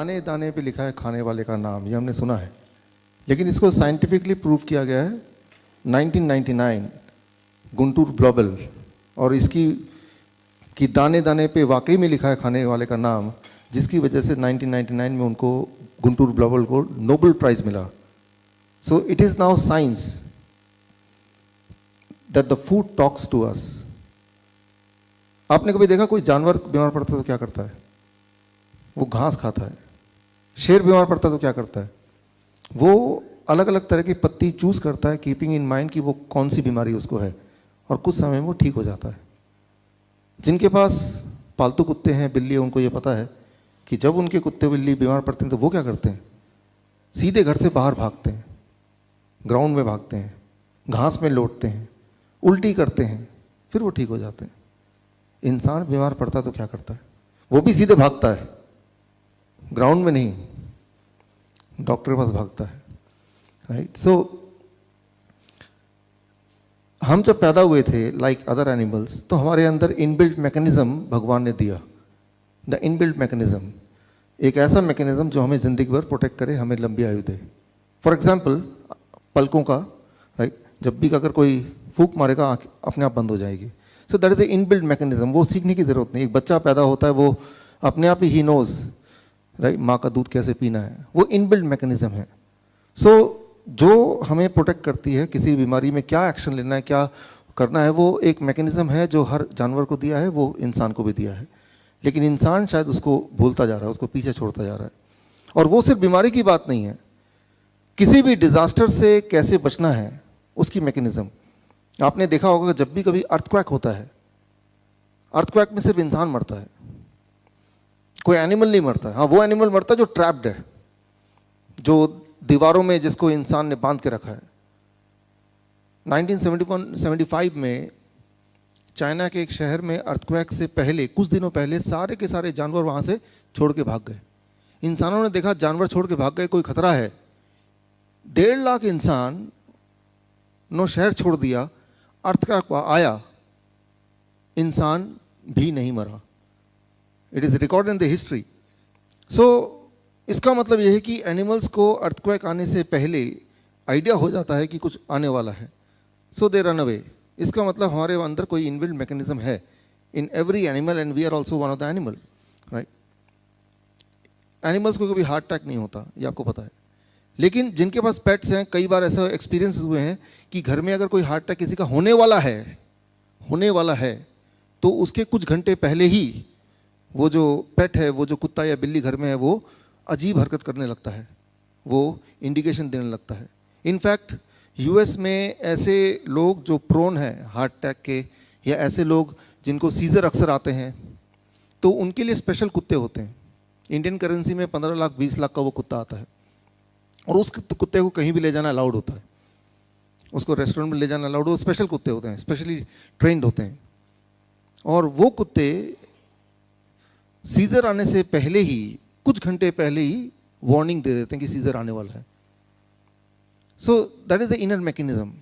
दाने दाने पे लिखा है खाने वाले का नाम, ये हमने सुना है, लेकिन इसको साइंटिफिकली प्रूव किया गया है 1999 गुंटूर ब्लॉबल, और इसकी कि दाने दाने पे वाकई में लिखा है खाने वाले का नाम, जिसकी वजह से 1999 में उनको गुंटूर ब्लॉबल को नोबेल प्राइज मिला। So it is now science that the food talks to us. आपने कभी देखा कोई जानवर बीमार पड़ता है तो क्या करता है? वो घास खाता है। शेर बीमार पड़ता है तो क्या करता है? वो अलग अलग तरह की पत्ती चूज करता है, कीपिंग इन माइंड कि वो कौन सी बीमारी उसको है, और कुछ समय में वो ठीक हो जाता है। जिनके पास पालतू कुत्ते हैं, बिल्ली, उनको ये पता है कि जब उनके कुत्ते बिल्ली बीमार पड़ते हैं तो वो क्या करते हैं? सीधे घर से बाहर भागते हैं, ग्राउंड में भागते हैं, घास में लौटते हैं, उल्टी करते हैं, फिर वो ठीक हो जाते हैं। इंसान बीमार पड़ता है तो क्या करता है? वो भी सीधे भागता है, ग्राउंड में नहीं, डॉक्टर के पास भागता है, राइट। सो हम जब पैदा हुए थे लाइक अदर एनिमल्स, तो हमारे अंदर इनबिल्ट मैकेनिज्म भगवान ने दिया। द इनबिल्ट मैकेनिज्म, एक ऐसा मैकेनिज्म जो हमें ज़िंदगी भर प्रोटेक्ट करे, हमें लंबी आयु दे। फॉर एग्जांपल पलकों का, राइट, जब भी अगर कोई फूंक मारेगा आँख अपने आप बंद हो जाएगी। So that is a inbuilt mechanism, वो सीखने की ज़रूरत नहीं। एक बच्चा पैदा होता है, वो अपने आप ही नोज, राइट, माँ का दूध कैसे पीना है, वो इनबिल्ट मैकेनिज्म है। सो जो हमें प्रोटेक्ट करती है, किसी बीमारी में क्या एक्शन लेना है, क्या करना है, वो एक मैकेनिज्म है जो हर जानवर को दिया है, वो इंसान को भी दिया है। लेकिन इंसान शायद उसको भूलता जा रहा है, उसको पीछे छोड़ता जा रहा है। और वो सिर्फ बीमारी की बात नहीं है, किसी भी डिजास्टर से कैसे बचना है उसकी मैकेनिज्म। आपने देखा होगा कि जब भी कभी अर्थक्वेक होता है, अर्थक्वेक में सिर्फ इंसान मरता है, कोई एनिमल नहीं मरता है। हाँ, वो एनिमल मरता है जो ट्रैप्ड है, जो दीवारों में जिसको इंसान ने बांध के रखा है। 1975 में चाइना के एक शहर में अर्थक्वेक से पहले, कुछ दिनों पहले, सारे के सारे जानवर वहाँ से छोड़ के भाग गए। इंसानों ने देखा जानवर छोड़ के भाग गए, कोई खतरा है। 1.5 लाख इंसान नो शहर छोड़ दिया, अर्थक्वेक आया, इंसान भी नहीं मरा। It is record in the history. So इसका मतलब यह है कि एनिमल्स को अर्थक्वेक आने से पहले आइडिया हो जाता है कि कुछ आने वाला है, सो दे रन अवे। इसका मतलब हमारे अंदर कोई इनबिल्ट मैकेनिज्म है in every animal, and we are also one of the animal, right. Animals को कभी हार्ट अटैक नहीं होता, ये आपको पता है। लेकिन जिनके पास पेट्स हैं, कई बार ऐसा एक्सपीरियंस हुए हैं कि घर में अगर कोई हार्ट अटैक किसी का होने वाला है तो उसके कुछ घंटे पहले ही वो जो पेट है, वो जो कुत्ता या बिल्ली घर में है, वो अजीब हरकत करने लगता है, वो इंडिकेशन देने लगता है। इनफैक्ट यूएस में ऐसे लोग जो प्रोन हैं हार्ट अटैक के, या ऐसे लोग जिनको सीजर अक्सर आते हैं, तो उनके लिए स्पेशल कुत्ते होते हैं। इंडियन करेंसी में 15 लाख 20 लाख का वो कुत्ता आता है, और उस कुत्ते को कहीं भी ले जाना अलाउड होता है, उसको रेस्टोरेंट में ले जाना अलाउड हो। स्पेशल कुत्ते होते हैं, स्पेशली ट्रेंड होते हैं, और वो कुत्ते सीजर आने से पहले ही, कुछ घंटे पहले ही वार्निंग दे देते हैं कि सीजर आने वाला है। So that is the inner mechanism.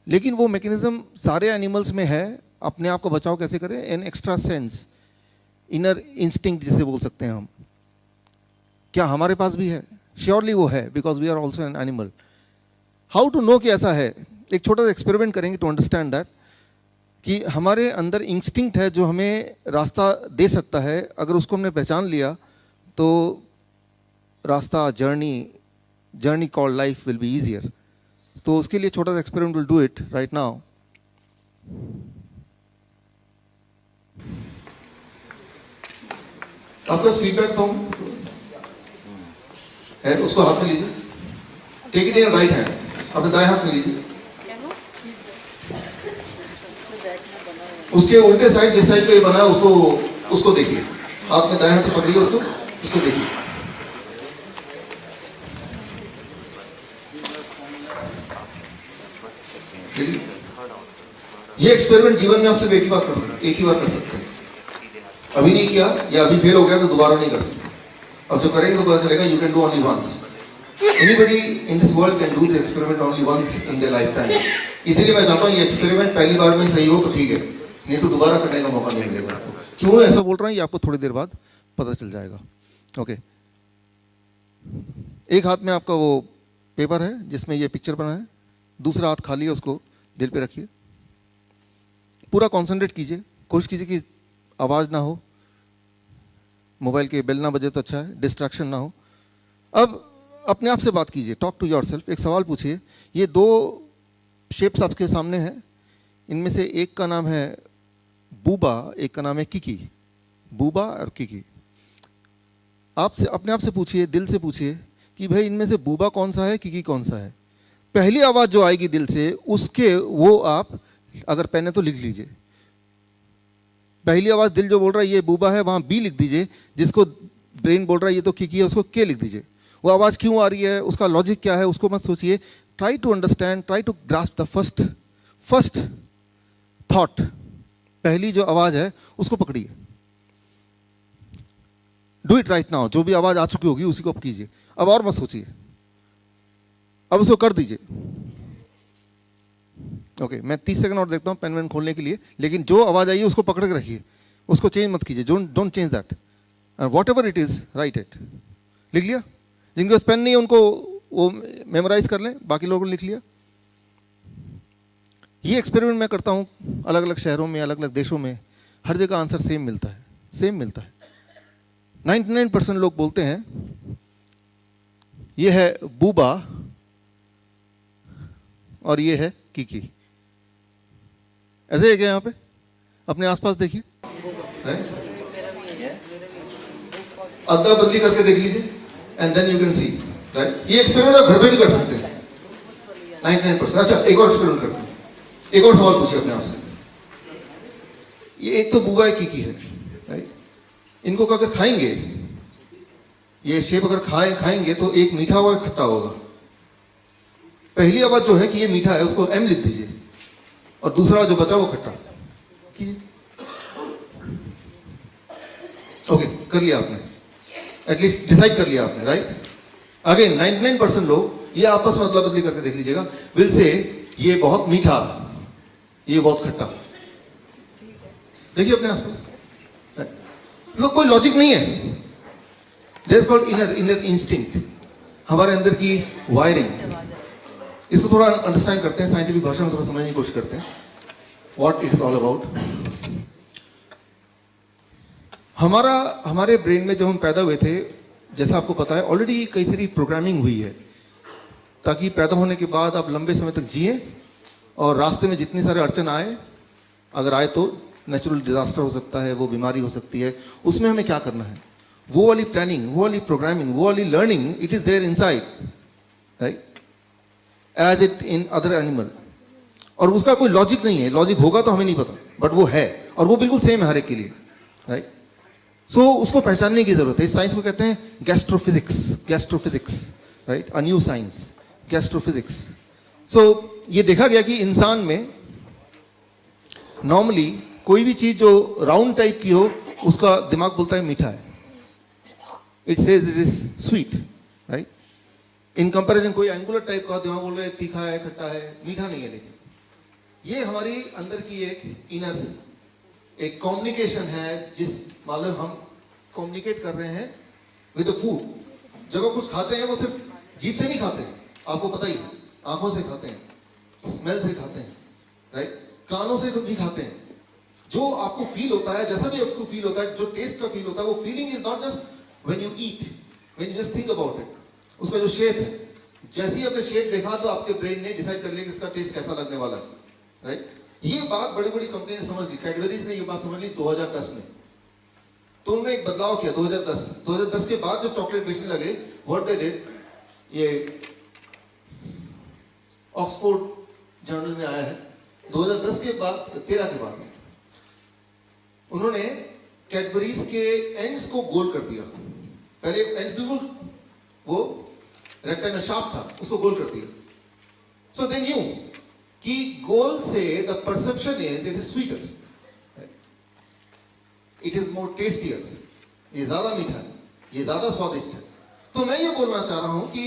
लेकिन वो मैकेनिज्म सारे एनिमल्स में है। अपने आप का बचाव कैसे करें? An extra sense, inner instinct जिसे बोल सकते हैं हम। क्या हमारे पास भी है? श्योरली वो है, because we are also an animal. How to know कि ऐसा है? एक छोटा सा एक्सपेरिमेंट करेंगे टू अंडरस्टैंड दैट, कि हमारे अंदर इंस्टिंक्ट है जो हमें रास्ता दे सकता है। अगर उसको हमने पहचान लिया तो रास्ता, journey called life will be easier. तो उसके लिए छोटा सा experiment will do it right now. आपका फीडबैक फॉर्म है, उसको हाथ में लीजिए। Take it in right hand, अपने दाएं हाथ में लीजिए। उसके उल्टे साइड, जिस साइड पे बना है उसको देखिए। हाथ में दाएं हाथ से पकड़िए उसको देखिए। ये एक्सपेरिमेंट जीवन में आप सिर्फ एक ही बार कर सकते हैं। अभी नहीं किया या अभी फेल हो गया तो दोबारा नहीं कर सकते। अब जो करेंगे तो पता चलेगा you can do only once. Anybody in this world can do this experiment only once in their life time. इसीलिए मैं चाहता हूँ ये एक्सपेरिमेंट पहली बार में सही हो तो ठीक है, नहीं तो दोबारा करने का मौका नहीं मिलेगा आपको। क्यों ऐसा बोल रहा हूँ ये आपको थोड़ी देर बाद पता चल जाएगा। ओके, एक हाथ में आपका वो पेपर है जिसमें ये पिक्चर बना है, दूसरा हाथ खाली है, उसको दिल पे रखिए, पूरा कंसंट्रेट कीजिए, कोशिश कीजिए कि आवाज़ ना हो, मोबाइल के बेल ना बजे तो अच्छा है, डिस्ट्रैक्शन ना हो। अब अपने आप से बात कीजिए, टॉक टू योरसेल्फ, एक सवाल पूछिए। ये दो शेप्स आपके सामने हैं, इनमें से एक का नाम है बूबा, एक का नाम है किकी। बूबा और किकी, आपसे अपने आप से पूछिए, दिल से पूछिए कि भाई इनमें से बूबा कौन सा है, किकी कौन सा है। पहली आवाज़ जो आएगी दिल से, उसके वो आप अगर पेन है तो लिख लीजिए। पहली आवाज़ दिल जो बोल रहा है ये बूबा है, वहाँ बी लिख दीजिए, जिसको ब्रेन बोल रहा है ये तो किकी है, उसको के लिख दीजिए। वो आवाज़ क्यों आ रही है, उसका लॉजिक क्या है, उसको मत सोचिए। Try to understand, try to grasp the first thought. पहली जो आवाज़ है उसको पकड़िए। Do it right now. जो भी आवाज़ आ चुकी होगी उसी को आप कीजिए, अब और मत सोचिए, अब उसको कर दीजिए। ओके, मैं 30 सेकंड और देखता हूँ पेन वेन खोलने के लिए, लेकिन जो आवाज़ आई है उसको पकड़ के रखिए, उसको चेंज मत कीजिए। Don't change that, what ever it is right it. लिख लिया? जिनके पास पेन नहीं है उनको वो मेमोराइज कर लें, बाकी लोगों ने लिख लिया। ये एक्सपेरिमेंट मैं करता हूँ अलग अलग शहरों में, अलग अलग देशों में, हर जगह आंसर सेम मिलता है, सेम मिलता है। 99% लोग बोलते हैं ये है बूबा और ये है किकी। ऐसे है क्या? यहाँ पे अपने आसपास देखिए, अदला बदली करके देख लीजिए, and then you can see, right. ये एक्सपेरिमेंट आप घर पे भी कर सकते हैं 99%। अच्छा, एक और एक्सपेरिमेंट करते हैं, एक और सवाल पूछिए अपने आप से। ये एक तो बूबा है, किकी है, राइट। इनको अगर खाएंगे, ये शेप अगर खाएंगे तो एक मीठा होगा, एक खट्टा होगा। पहली आवाज जो है कि ये मीठा है, उसको एम लिख दीजिए, और दूसरा जो बचा वो खट्टा कीजिए। ओके, कर लिया आपने, एटलीस्ट डिसाइड कर लिया आपने, राइट। अगेन 99% लोग ये आपस में अदला बदली करके देख लीजिएगा, विल से ये बहुत मीठा, ये बहुत खट्टा। देखिए अपने आसपास, लोग कोई लॉजिक नहीं है। There is called inner instinct, हमारे अंदर की वायरिंग। इसको थोड़ा अंडरस्टैंड करते हैं, साइंटिफिक भाषा में थोड़ा समझने की कोशिश करते हैं, what it is all about. हमारे ब्रेन में जब हम पैदा हुए थे, जैसा आपको पता है ऑलरेडी कई सारी प्रोग्रामिंग हुई है, ताकि पैदा होने के बाद आप लंबे समय तक जिए, और रास्ते में जितनी सारे अड़चन आए, अगर आए तो नेचुरल डिजास्टर हो सकता है, वो बीमारी हो सकती है, उसमें हमें क्या करना है, वो वाली प्लानिंग, वो वाली प्रोग्रामिंग, वो वाली learning, it is there inside, right, as it in other animal. और उसका कोई लॉजिक नहीं है, लॉजिक होगा तो हमें नहीं पता, बट वो है, और वो बिल्कुल सेम है हर एक के लिए, राइट। सो उसको पहचानने की जरूरत है। इस साइंस को कहते हैं गैस्ट्रोफिजिक्स, राइट, अ न्यू साइंस, गैस्ट्रोफिजिक्स। सो ये देखा गया कि इंसान में नॉर्मली कोई भी चीज जो राउंड टाइप की हो, उसका दिमाग बोलता है मीठा है, it says it is sweet, right. In comparison कोई एंगुलर टाइप का दिमाग बोल रहा है तीखा है, खट्टा है, मीठा नहीं है। लेकिन ये हमारी अंदर की एक इनर एक कम्युनिकेशन है, जिस मान लो हम कम्युनिकेट कर रहे हैं विद फूड। जब आप कुछ खाते हैं वो सिर्फ जीभ से नहीं खाते, आपको पता ही है, आंखों से खाते हैं, स्मेल से खाते हैं, राइट, कानों से तो भी खाते हैं। जो आपको फील होता है, जैसा भी आपको फील होता है, जो टेस्ट का फील होता है, वो feeling is not just when you eat, when you just think about it. उसका जो शेप है, जैसे ही आपने शेप देखा तो आपके ब्रेन ने डिसाइड कर लिया कि इसका टेस्ट कैसा लगने वाला है, राइट। ये बात बड़ी बड़ी कंपनी ने समझ ली, कैडबरीज ने ये बात समझ ली 2010 में। तो उन्होंने एक बदलाव किया 2010 के बाद जब चॉकलेट बेचने लगे, व्हाट दे डिड, ये ऑक्सफोर्ड जर्नल में आया है 2010 के बाद, 13 के बाद उन्होंने कैडबरीज के एंड्स को गोल कर दिया। पहले एंड बिल्कुल वो रेक्टेंगल शार्प था, उसको गोल कर दिया। सो दे न्यू कि गोल से the perception is it is sweeter, it is more tastier, ये ज्यादा मीठा है, ये ज्यादा स्वादिष्ट है। तो मैं ये बोलना चाह रहा हूं कि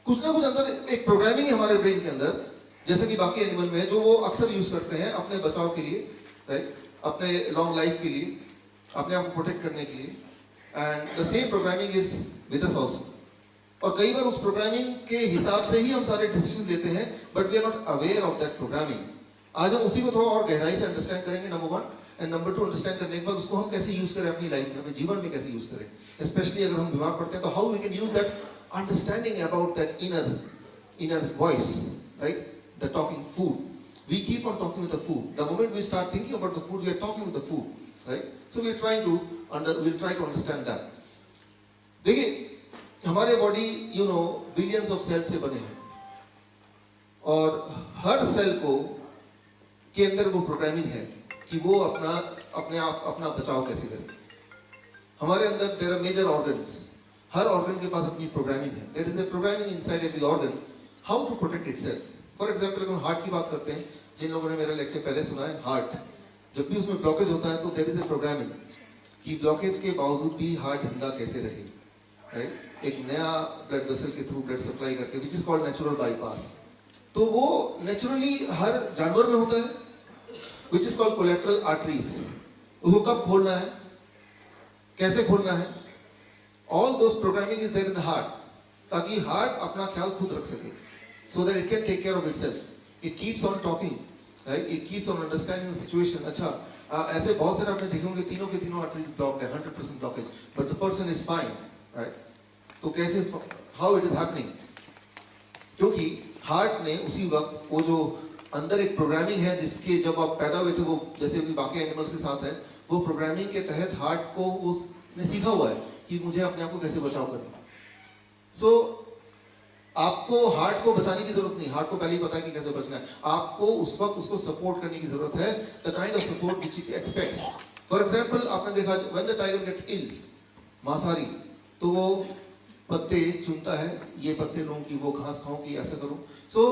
कुछ ना कुछ अंदर एक प्रोग्रामिंग है हमारे ब्रेन के अंदर, जैसे कि बाकी एनिमल में है, जो वो अक्सर यूज करते हैं अपने बचाव के लिए, राइट, अपने लॉन्ग लाइफ के लिए, अपने आप को प्रोटेक्ट करने के लिए। And the same programming is with us also. और कई बार उस प्रोग्रामिंग के हिसाब से ही हम सारे डिसीजन लेते हैं, but we are not aware of that programming. आज हम उसी को थोड़ा और गहराई से अंडरस्टैंड करेंगे, number one, and number two, understand करने के बाद उसको हम कैसे यूज करें अपनी लाइफ में, अपने जीवन में कैसे यूज करें। स्पेशली अगर हम बीमार पड़ते हैं तो how we can use that understanding about that inner voice, right, the talking food. We keep on talking with the food. The moment we start thinking about the food, we are talking with the food, right? So we'll try to understand that. देखिए, हमारे body, you know, billions of cells से बने हैं, और हर cell को के अंदर वो प्रोग्रामिंग है कि वो अपना बचाव कैसे करे। हमारे अंदर देयर आर मेजर ऑर्गन्स, हर ऑर्गन के पास अपनी प्रोग्रामिंग है। There is a programming inside every organ how to protect itself. For example अगर हम हार्ट की बात करते हैं, जिन लोगों ने मेरा लेक्चर पहले सुना है, हार्ट जब भी उसमें ब्लॉकेज होता है तो देयर इज ए प्रोग्रामिंग कि ब्लॉकेज के बावजूद भी हार्ट जिंदा कैसे रहे, राइट, एक नया ब्लड वेसल के थ्रू ब्लड सप्लाई करके, which is called natural bypass. तो वो नेचुरली हर जानवर में होता है, which is called collateral arteries. उसको कब खोलना है, कैसे खोलना है, all those programming is there in the heart, ताकि हार्ट अपना ख्याल खुद रख सके, so that it can take care of itself. It keeps on talking, right? It keeps on understanding the situation. अच्छा, ऐसे बहुत सारे आपने देखे होंगे तीनों के तीनों आर्टरीज ब्लॉक्ड है, 100% blockage, but the person is fine, right? तो कैसे, how it is happening? क्योंकि हार्ट ने उसी वक्त वो जो अंदर एक प्रोग्रामिंग है जिसके जब आप पैदा हुए थे, वो जैसे भी बाकी एनिमल्स के साथ है, वो प्रोग्रामिंग के तहत हार्ट को उसने सीखा हुआ है कि मुझे अपने आप को कैसे बचाव करना। So आपको हार्ट को बचाने की जरूरत नहीं, हार्ट को पहले ही पता है कि कैसे बचना है। आपको उस वक्त उसको सपोर्ट करने की जरूरत है, the kind of support which it expects. For example आपने देखा when the tiger get ill, मांसाहारी, तो वो पत्ते चुनता है, ये पत्ते लूं कि वो घास खाऊं कि ऐसा करूं। सो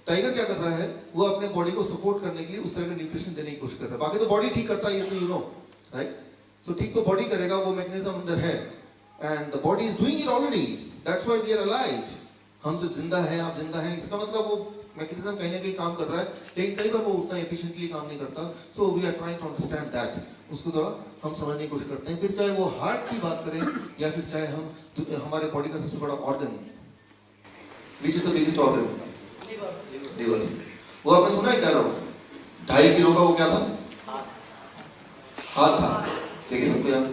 टाइगर क्या कर रहा है, वो अपने बॉडी को सपोर्ट करने के लिए उस तरह का न्यूट्रिशन देने की कोशिश कर रहा है। बाकी तो बॉडी ठीक करता है, ये तो यू नो, राइट। सो ठीक तो बॉडी करेगा, वो मैकेनिज्म अंदर है, and the body is doing it already, that's why we are alive. हम जो जिंदा हैं, आप जिंदा हैं, इसका मतलब वो मैकेनिज्म कहीं ना कहीं काम कर रहा है, लेकिन कई बार वो उतना एफिशिएंटली काम नहीं करता। So we are trying to understand that, उसको थोड़ा हम समझने की कोशिश करते हैं। फिर चाहे वो हार्ट की बात करें या फिर चाहे हम हमारे बॉडी का सबसे बड़ा organ, which is the biggest organ, liver. वो आपने सुना है क्या लोग, 2.5 किलो का वो क्या था, हाथ था। देखिए सबको यार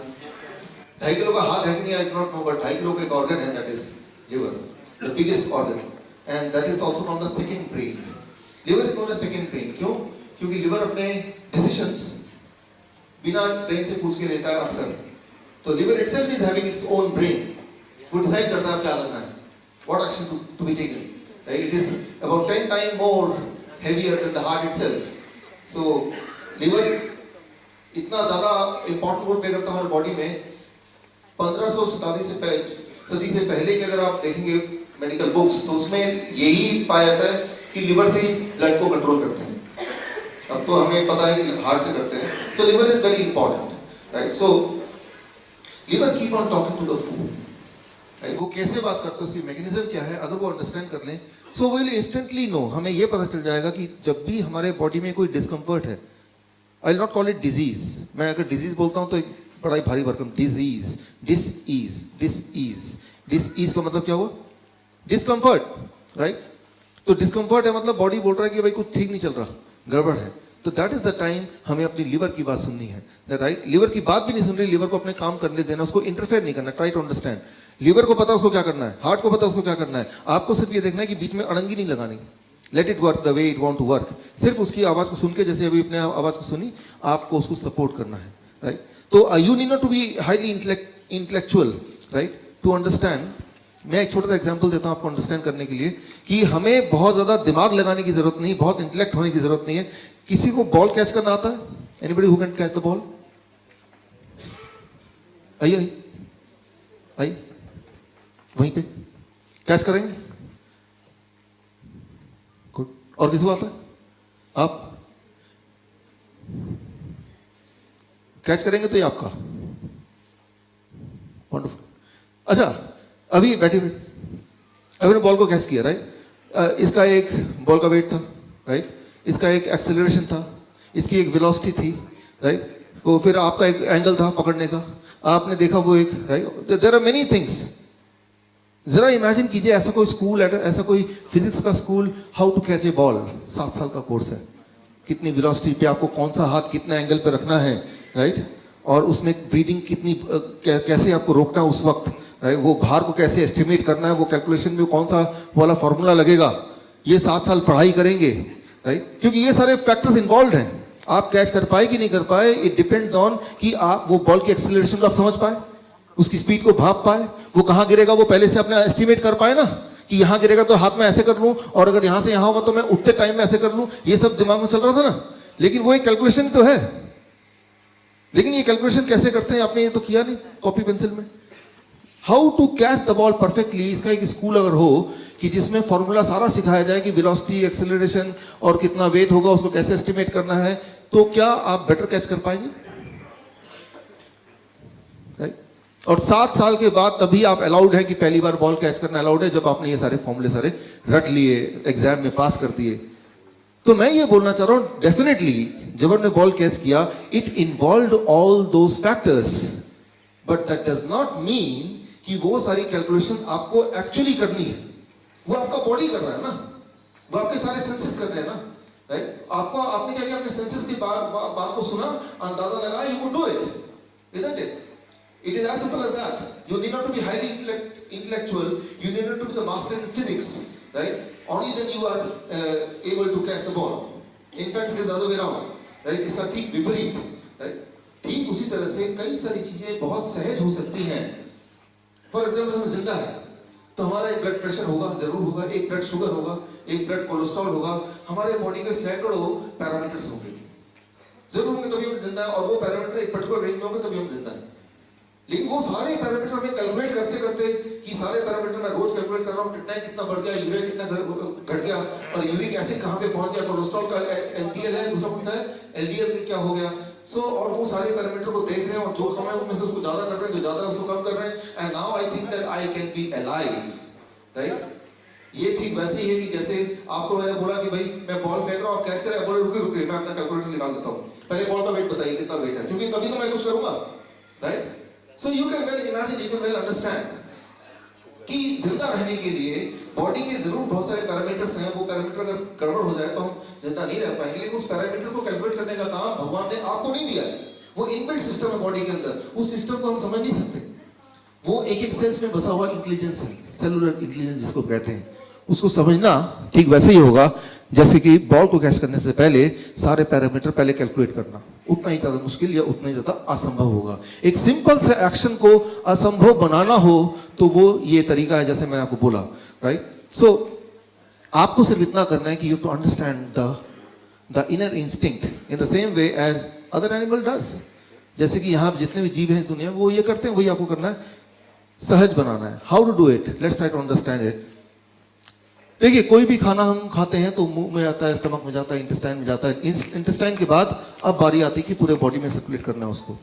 2.5 किलो का हाथ है कि नहीं, I don't know, but 2.5 kilo का एक ऑर्गन है, that is liver, the biggest organ, and that is also called the second brain. Liver is known as second brain. क्यों? क्योंकि liver अपने decisions बिना brain से पूछ के लेता है अक्सर। तो liver itself is having its own brain. वो decide करता है क्या करना है, what action to be taken. Right? It is about 10 times more heavier than the heart itself. So liver इतना ज़्यादा important role play करता है हमारे body में। 1500 सदी से पहले के अगर आप देखेंगे मेडिकल बुक्स, तो उसमें यही पाया जाता है कि लिवर से ही ब्लड को कंट्रोल करते हैं। अब तो हमें पता है कि हार्ट से करते हैं। So liver is very important, right. So liver keep on talking to the food, right. वो कैसे बात करते हैं, उसकी मैकेनिज्म क्या है, अगर वो अंडरस्टैंड कर लें, सो विल इंस्टेंटली नो, हमें ये पता चल जाएगा कि जब भी हमारे बॉडी में कोई डिस्कम्फर्ट है, I will not call it disease, मैं अगर डिजीज बोलता हूँ तो एक बड़ा ही भारी भरकम, डिजीज, डिस का मतलब क्या हुआ, डिस्कम्फर्ट, राइट। तो डिस्कम्फर्ट है मतलब बॉडी बोल रहा है कि भाई कुछ ठीक नहीं चल रहा, गड़बड़ है। तो दैट इज द टाइम हमें अपनी लिवर की बात सुननी है, राइट। लिवर की बात भी नहीं सुन रही, लिवर को अपने काम करने देना, उसको इंटरफेयर नहीं करना, ट्राई टू अंडरस्टैंड। लिवर को पता उसको क्या करना है, हार्ट को पता उसको क्या करना है, आपको सिर्फ ये देखना है कि बीच में अड़ंगी नहीं लगानी, let it work the way it want to work. सिर्फ उसकी आवाज को सुन के, जैसे अभी अपने आवाज को सुनी, आपको उसको सपोर्ट करना है, राइट। तो you need not to be highly intellectual, right, to understand. मैं एक छोटा सा एग्जांपल देता हूं आपको अंडरस्टैंड करने के लिए कि हमें बहुत ज्यादा दिमाग लगाने की जरूरत नहीं, बहुत इंटेलेक्ट होने की जरूरत नहीं है। किसी को बॉल कैच करना आता है? Anybody who can catch the ball? आइए आइए, वहीं पे कैच करेंगे, गुड। और किसी को आता है? आप कैच करेंगे तो ये आपका, वंडरफुल। अच्छा, अभी बैठे अभी ने बॉल को कैच किया, राइट। इसका एक बॉल का वेट था, राइट, इसका एक एक्सेलरेशन था, इसकी एक वेलोसिटी थी, राइट। तो फिर आपका एक एंगल था पकड़ने का, आपने देखा वो एक, right, there are many things. जरा इमेजिन कीजिए ऐसा कोई स्कूल, ऐसा कोई फिजिक्स का school, how to catch a ball, 7 साल का कोर्स है, कितनी वेलोसिटी पे आपको कौन सा हाथ कितना एंगल पे रखना है, राइट, और उसमें ब्रीदिंग कितनी कैसे आपको रोकना है उस वक्त, राइट, वो भार को कैसे एस्टिमेट करना है, वो कैलकुलेशन में कौन सा वाला फॉर्मूला लगेगा, ये 7 साल पढ़ाई करेंगे, राइट, क्योंकि ये सारे फैक्टर्स इन्वॉल्व हैं। आप कैच कर पाए कि नहीं कर पाए, इट डिपेंड्स ऑन कि आप वो बॉल की एक्सीलरेशन को आप समझ पाए, उसकी स्पीड को भाप पाए, वो कहां गिरेगा वो पहले से अपने एस्टिमेट कर पाए ना, कि यहां गिरेगा तो हाथ में ऐसे कर लूं, और अगर यहां से यहां होगा तो मैं उठते टाइम में ऐसे कर लूं, ये सब दिमाग में चल रहा था ना। लेकिन वो एक कैलकुलेशन तो है, लेकिन ये कैलकुलेशन कैसे करते हैं आपने ये तो किया नहीं कॉपी पेंसिल में। How to catch the ball perfectly, इसका एक स्कूल अगर हो कि जिसमें फॉर्मूला सारा सिखाया जाए कि वेलोसिटी, एक्सेलरेशन और कितना वेट होगा उसको कैसे एस्टिमेट करना है, तो क्या आप बेटर कैच कर पाएंगे, राइट। और 7 साल के बाद तभी आप अलाउड है कि पहली बार बॉल कैच करना अलाउड है, जब आपने ये सारे फॉर्मूले सारे रट लिए, एग्जाम में पास कर दिए। तो मैं ये बोलना चाह रहा हूं, डेफिनेटली जब हमने बॉल कैच किया, it involved all those factors, but that does not mean कि वो सारी कैलकुलेशन आपको एक्चुअली करनी है। वो आपका बॉडी कर रहा है ना, वो आपके सारे सेंसेस कर रहे हैं ना, राइट। आपको आपने क्या किया, अपने सेंसेस की बात को सुना, अंदाजा लगाया, you could do it, isn't it? It is as simple as that. You need not to be highly intellectual. You need not to be the master in physics, right? Only then you are able to catch the ball. In fact, it is the other way around, right? इसका ठीक विपरीत, right? ठीक उसी तरह से कई सारी चीजें बहुत सहज हो सकती हैं। For example, हम जिंदा है, तो हमारा एक ब्लड प्रेशर होगा, जरूर होगा, एक ब्लड शुगर होगा, एक ब्लड कोलेस्ट्रॉल होगा, हमारे बॉडी के सैकड़ों पैरामीटर्स होंगे, जरूर होंगे, तभी हम जिंदा है। और वो पैरामीटर एक पर्टिकुलर रेंज में होंगे तभी हम जिंदा है। लेकिन वो सारे पैरामीटर हमें कैलकुलेट करते करते कि सारे पैरामीटर मैं रोज कैलकुलेट कर रहा हूँ, कितना बढ़ गया, यूरिया कितना घट गया, और यूरिक एसिड कहाँ पे पहुंच गया, कोलेस्ट्रॉल का एचडीएल है, दूसरा कौन सा है, एलडीएल का क्या हो गया। सो और वो सारे पैरामीटर को देख रहे हैं, और जो कम है उनमें से उसको ज्यादा कर रहे हैं, जो ज्यादा है उसको कम कर रहे हैं, and now I think that I can be alive, right. ये ठीक वैसे ही है कि जैसे आपको मैंने बोला कि भाई मैं बॉल फेंक रहा हूँ, आप कैच करें, बोले रुके रुके मैं अपना कैलकुलेटर निकाल देता हूँ, पहले बॉल का वेट बताइए कितना वेट है, क्योंकि तभी तो मैं कुछ करूंगा, right. So you can well imagine, you can well understand कि जिंदा रहने के लिए बॉडी के जरूर बहुत सारे पैरामीटर्स हैं, वो पैरामीटर अगर गड़बड़ हो जाए तो हम जिंदा नहीं रह पाएंगे। लेकिन उस पैरामीटर को कैलकुलेट करने का काम भगवान ने आपको नहीं दिया है, वो इनबिल्ट सिस्टम है बॉडी के अंदर, उस सिस्टम को हम समझ नहीं सकते। वो एक एक सेल्स में बसा हुआ इंटेलिजेंस है, सेलुलर इंटेलिजेंस जिसको कहते हैं, उसको समझना ठीक वैसे ही होगा जैसे कि बॉल को कैच करने से पहले सारे पैरामीटर पहले कैलकुलेट करना, उतना ही ज्यादा मुश्किल या उतना ही ज्यादा असंभव होगा। एक सिंपल से एक्शन को असंभव बनाना हो तो वो ये तरीका है जैसे मैंने आपको बोला, राइट। सो आपको सिर्फ इतना करना है कि you to understand the inner instinct in the same way as other animal does. जैसे कि यहाँ जितने भी जीव हैं इस दुनिया में वो ये करते हैं, वही आपको करना है, सहज बनाना है। How to do it, let's try to understand it. देखिए कोई भी खाना हम खाते हैं तो मुंह में आता है, स्टमक में जाता है, इंटेस्टाइन में जाता है, इंटेस्टाइन के बाद अब बारी आती है कि पूरे बॉडी में सर्कुलेट करना है उसको।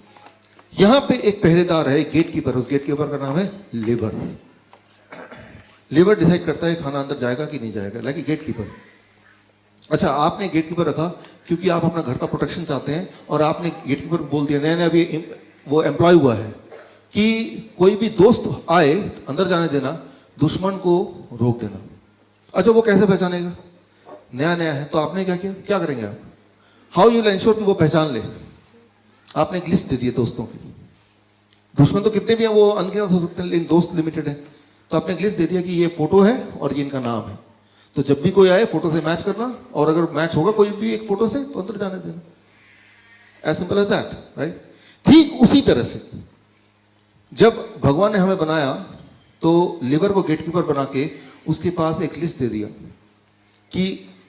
यहां पे एक पहरेदार है, गेट कीपर, उस गेट कीपर का नाम है लिवर। लिवर डिसाइड करता है खाना अंदर जाएगा कि नहीं जाएगा, लाइक गेट कीपर। अच्छा, आपने गेट कीपर रखा क्योंकि आप अपना घर का प्रोटेक्शन चाहते हैं, और आपने गेट कीपर बोल दिया, नया नया अभी वो एम्प्लॉय हुआ है कि कोई भी दोस्त आए अंदर जाने देना, दुश्मन को रोक देना। अच्छा, वो कैसे पहचानेगा, नया नया है, तो आपने क्या किया, क्या करेंगे आप, हाउ यू विल एंश्योर कि वो पहचान ले। आपने एक लिस्ट दे दी दोस्तों की, दुश्मन तो कितने भी हैं, वो अनगिनत हो सकते हैं, लेकिन दोस्त लिमिटेड है, तो आपने एक लिस्ट दे दिया कि ये फोटो है और ये इनका नाम है, तो जब भी कोई आए फोटो से मैच करना, और अगर मैच होगा कोई भी एक फोटो से तो अंदर जाने देना, as simple as that, right. ठीक उसी तरह से जब भगवान ने हमें बनाया तो लिवर को गेटकीपर बना के उसके पास एक लिस्ट दे दिया कि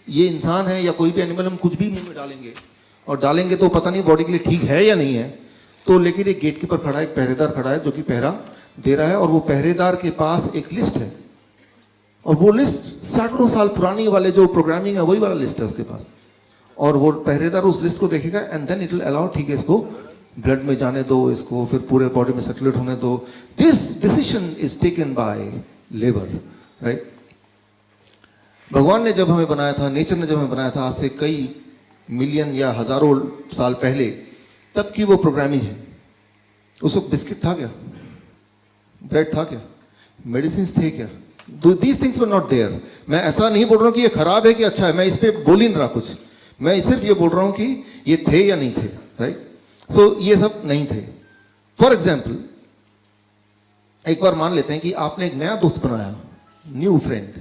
ये इंसान है या कोई भी एनिमल, हम कुछ भी मुंह में डालेंगे, और डालेंगे तो पता नहीं बॉडी के लिए ठीक है या नहीं है, तो लेकिन एक गेटकीपर खड़ा है, एक पहरेदार खड़ा है जो कि पहरा दे रहा है, और वो पहरेदार के पास एक लिस्ट है, और वो लिस्ट सैकड़ों साल पुरानी वाले जो प्रोग्रामिंग है वही वाला लिस्ट है उसके पास, और वो पहरेदार उस लिस्ट को देखेगा and then it will allow, ठीक है इसको ब्लड में जाने दो, इसको फिर पूरे बॉडी में सर्कुलेट होने दो। This decision is taken by liver, right. भगवान ने जब हमें बनाया था, नेचर ने जब हमें बनाया था आज से कई मिलियन या हजारों साल पहले, तब की वो प्रोग्रामिंग है उस वक्त बिस्किट था क्या, ब्रेड था क्या, मेडिसिन थे क्या? These things were not there. मैं ऐसा नहीं बोल रहा हूं कि ये खराब है कि अच्छा है, मैं इस पे बोल ही नहीं रहा कुछ, मैं सिर्फ ये बोल रहा हूं कि ये थे या नहीं थे, राइट? सो ये सब नहीं थे। फॉर एग्जाम्पल, एक बार मान लेते हैं कि आपने एक नया दोस्त बनाया, न्यू फ्रेंड,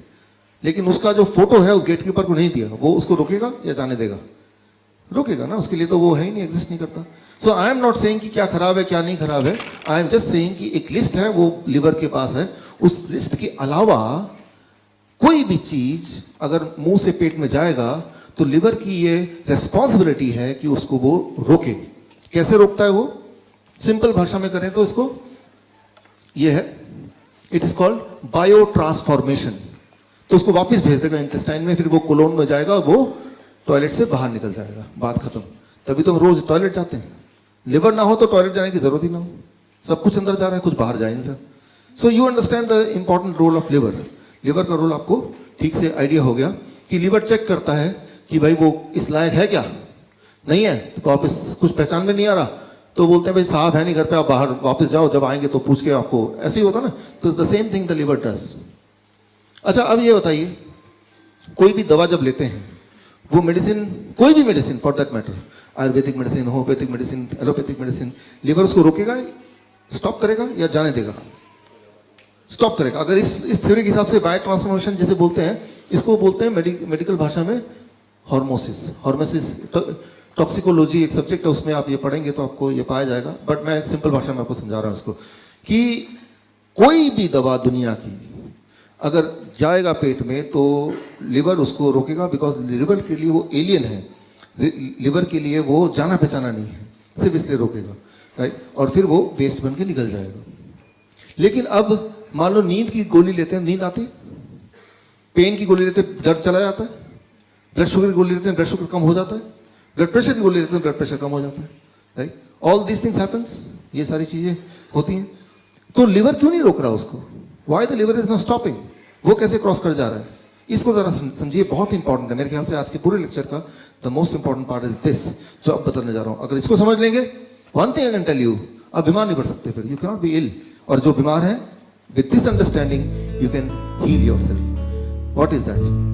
लेकिन उसका जो फोटो है उस गेटकीपर को नहीं दिया, वो उसको रोकेगा या जाने देगा? रोकेगा ना, उसके लिए तो वो है ही नहीं, एग्जिस्ट नहीं करता। सो आई एम नॉट सेइंग कि क्या खराब है क्या नहीं खराब है, आई एम जस्ट सेइंग कि एक लिस्ट है, वो लिवर के पास है, उस लिस्ट के अलावा कोई भी चीज अगर मुंह से पेट में जाएगा तो लिवर की ये रिस्पॉन्सिबिलिटी है कि उसको वो रोके। कैसे रोकता है वो? सिंपल भाषा में करें तो इसको ये है, it is called bio transformation. तो उसको वापस भेज देगा इंटेस्टाइन में, फिर वो कोलोन में जाएगा, वो टॉयलेट से बाहर निकल जाएगा, बात खत्म। तभी तो हम रोज टॉयलेट जाते हैं। लिवर ना हो तो टॉयलेट जाने की जरूरत ही ना हो, सब कुछ अंदर जा रहा है, कुछ बाहर जा ही नहीं रहा। So you understand the important role of liver. Liver का रोल आपको ठीक से आइडिया हो गया कि लिवर चेक करता है कि भाई वो इस लायक है क्या, नहीं है तो वापस कुछ पहचान में नहीं आ रहा तो बोलते हैं भाई साहब है नहीं घर पे, आप बाहर वापस जाओ, जब आएंगे तो पूछ के आपको, ऐसे ही होता ना। तो the same thing the liver does. अच्छा अब ये बताइए, कोई भी दवा जब लेते हैं, वो मेडिसिन, कोई भी medicine for that matter, Ayurvedic medicine, homeopathic medicine, allopathic medicine, liver उसको रोकेगा, स्टॉप करेगा या जाने देगा? स्टॉप करेगा। अगर इस थ्योरी के हिसाब से बायो ट्रांसफॉर्मेशन जिसे बोलते हैं, इसको बोलते हैं मेडिकल भाषा में हॉर्मोसिस। हॉर्मोसिस टॉक्सिकोलॉजी एक सब्जेक्ट है, उसमें आप ये पढ़ेंगे तो आपको ये पाया जाएगा, बट मैं सिंपल भाषा में आपको समझा रहा हूं इसको कि कोई भी दवा दुनिया की अगर जाएगा पेट में तो लिवर उसको रोकेगा, बिकॉज लिवर के लिए वो एलियन है, लिवर के लिए वो जाना पहचाना नहीं है, सिर्फ इसलिए रोकेगा, राइट? और फिर वो वेस्ट बन के निकल जाएगा। लेकिन अब मान लो नींद की गोली लेते हैं, नींद आती है, पेन की गोली लेते हैं, दर्द चला जाता है, ब्लड शुगर की गोली लेते हैं, ब्लड शुगर कम हो जाता है, ब्लड प्रेशर की गोली लेते हैं, ब्लड प्रेशर कम हो जाता है, right? All this things happens, ये सारी चीजें होती हैं। तो लिवर क्यों नहीं रोक रहा उसको? Why the liver is not stopping? वो कैसे क्रॉस कर जा रहा है? इसको जरा समझिए, बहुत इंपॉर्टेंट है। मेरे ख्याल से आज के पूरे लेक्चर का the most important part is this, जो अब बताने जा रहा हूं। अगर इसको समझ लेंगे, one thing I can tell you, आप बीमार नहीं पड़ सकते, फिर you can not be ill. और जो बीमार है, with this understanding you can heal yourself. What is that?